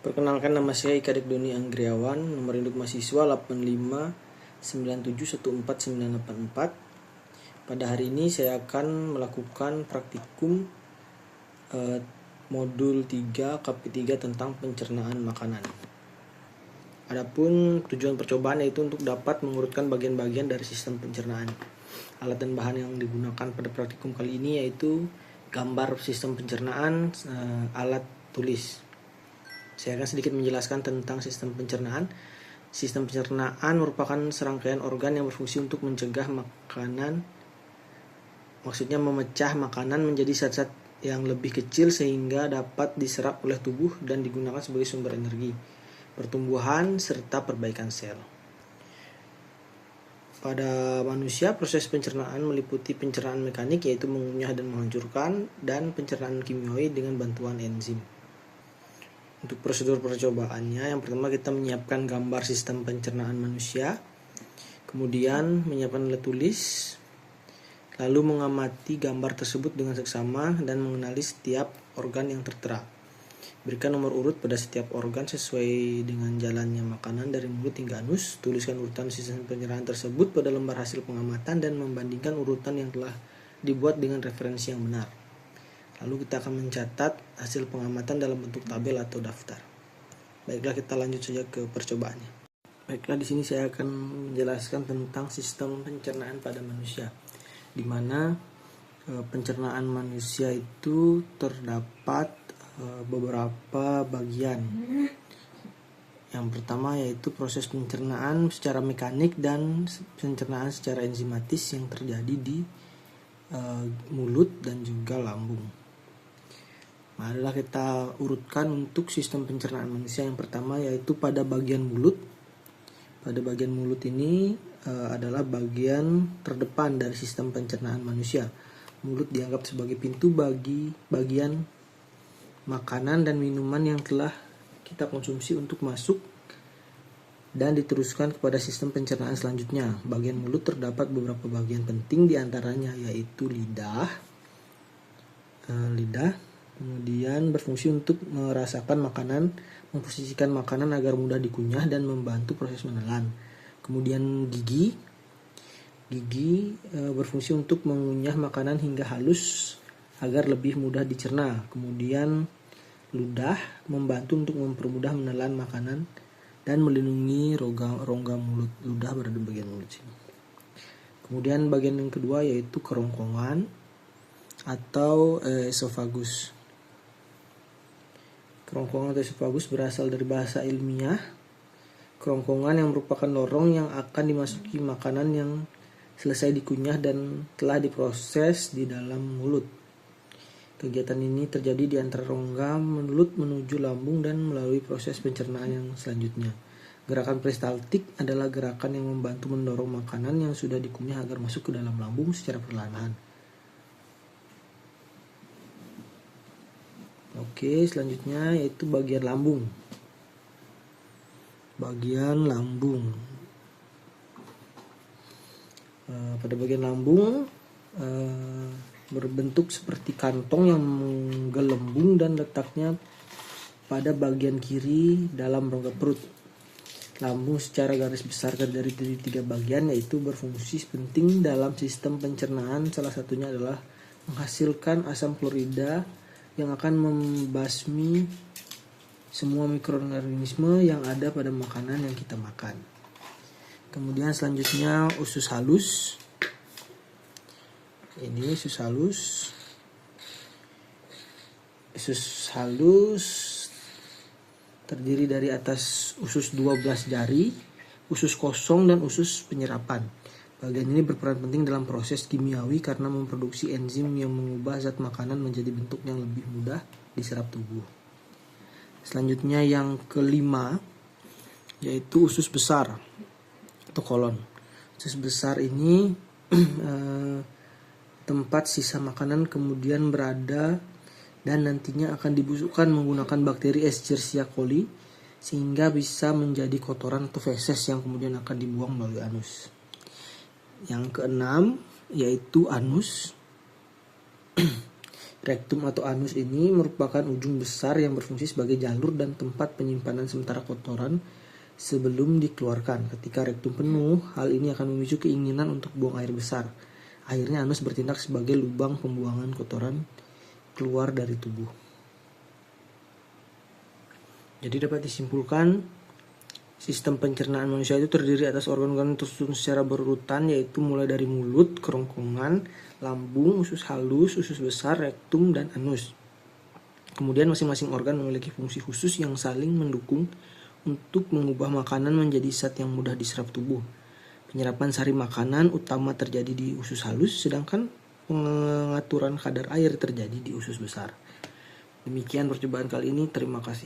Perkenalkan, nama saya Ika Doni Anggriawan, nomor induk mahasiswa 8597149494. Pada hari ini saya akan melakukan praktikum modul 3 KP3 tentang pencernaan makanan. Adapun tujuan percobaan yaitu untuk dapat mengurutkan bagian-bagian dari sistem pencernaan. Alat dan bahan yang digunakan pada praktikum kali ini yaitu gambar sistem pencernaan, alat tulis. Saya akan sedikit menjelaskan tentang sistem pencernaan. Sistem pencernaan merupakan serangkaian organ yang berfungsi untuk mencegah makanan, maksudnya memecah makanan menjadi zat-zat yang lebih kecil sehingga dapat diserap oleh tubuh dan digunakan sebagai sumber energi, pertumbuhan, serta perbaikan sel. Pada manusia, proses pencernaan meliputi pencernaan mekanik yaitu mengunyah dan menghancurkan, dan pencernaan kimiawi dengan bantuan enzim. Untuk prosedur percobaannya, yang pertama kita menyiapkan gambar sistem pencernaan manusia, kemudian menyiapkan alat tulis, lalu mengamati gambar tersebut dengan seksama dan mengenali setiap organ yang tertera. Berikan nomor urut pada setiap organ sesuai dengan jalannya makanan dari mulut hingga anus. Tuliskan urutan sistem pencernaan tersebut pada lembar hasil pengamatan dan membandingkan urutan yang telah dibuat dengan referensi yang benar. Lalu kita akan mencatat hasil pengamatan dalam bentuk tabel atau daftar. Baiklah, kita lanjut saja ke percobaannya. Baiklah, di sini saya akan menjelaskan tentang sistem pencernaan pada manusia, di mana pencernaan manusia itu terdapat beberapa bagian. Yang pertama yaitu proses pencernaan secara mekanik dan pencernaan secara enzimatis yang terjadi di mulut dan juga lambung. Marilah kita urutkan untuk sistem pencernaan manusia. Yang pertama yaitu pada bagian mulut. Pada bagian mulut ini adalah bagian terdepan dari sistem pencernaan manusia. Mulut dianggap sebagai pintu bagi bagian makanan dan minuman yang telah kita konsumsi untuk masuk dan diteruskan kepada sistem pencernaan selanjutnya. Bagian mulut terdapat beberapa bagian penting, diantaranya yaitu lidah, kemudian berfungsi untuk merasakan makanan, memposisikan makanan agar mudah dikunyah dan membantu proses menelan. Kemudian gigi berfungsi untuk mengunyah makanan hingga halus agar lebih mudah dicerna. Kemudian ludah membantu untuk mempermudah menelan makanan dan melindungi rongga mulut. Ludah berada di bagian mulut sini. Kemudian bagian yang kedua yaitu kerongkongan atau esofagus. Kerongkongan atau esofagus berasal dari bahasa ilmiah kerongkongan, yang merupakan lorong yang akan dimasuki makanan yang selesai dikunyah dan telah diproses di dalam mulut. Kegiatan ini terjadi di antara rongga mulut menuju lambung dan melalui proses pencernaan yang selanjutnya. Gerakan peristaltik adalah gerakan yang membantu mendorong makanan yang sudah dikunyah agar masuk ke dalam lambung secara perlahan. Oke, selanjutnya yaitu bagian lambung. Bagian lambung. Pada bagian lambung berbentuk seperti kantong yang menggelembung dan letaknya pada bagian kiri dalam rongga perut. Lambung secara garis besar terdiri dari 3 bagian, yaitu berfungsi penting dalam sistem pencernaan. Salah satunya adalah menghasilkan asam klorida yang akan membasmi semua mikroorganisme yang ada pada makanan yang kita makan. Kemudian selanjutnya usus halus. Ini usus halus. Usus halus terdiri dari atas usus 12 jari, usus kosong, dan usus penyerapan. Bagian ini berperan penting dalam proses kimiawi karena memproduksi enzim yang mengubah zat makanan menjadi bentuk yang lebih mudah diserap tubuh. Selanjutnya yang kelima yaitu usus besar atau kolon. Usus besar ini tempat sisa makanan kemudian berada dan nantinya akan dibusukkan menggunakan bakteri Escherichia coli sehingga bisa menjadi kotoran atau feses yang kemudian akan dibuang melalui anus. Yang keenam yaitu anus. Rektum atau anus ini merupakan ujung besar yang berfungsi sebagai jalur dan tempat penyimpanan sementara kotoran sebelum dikeluarkan. Ketika rektum penuh, hal ini akan memicu keinginan untuk buang air besar. Akhirnya anus bertindak sebagai lubang pembuangan kotoran keluar dari tubuh. Jadi dapat disimpulkan, sistem pencernaan manusia itu terdiri atas organ-organ tersusun secara berurutan, yaitu mulai dari mulut, kerongkongan, lambung, usus halus, usus besar, rektum, dan anus. Kemudian masing-masing organ memiliki fungsi khusus yang saling mendukung untuk mengubah makanan menjadi zat yang mudah diserap tubuh. Penyerapan sari makanan utama terjadi di usus halus, sedangkan pengaturan kadar air terjadi di usus besar. Demikian percobaan kali ini, terima kasih.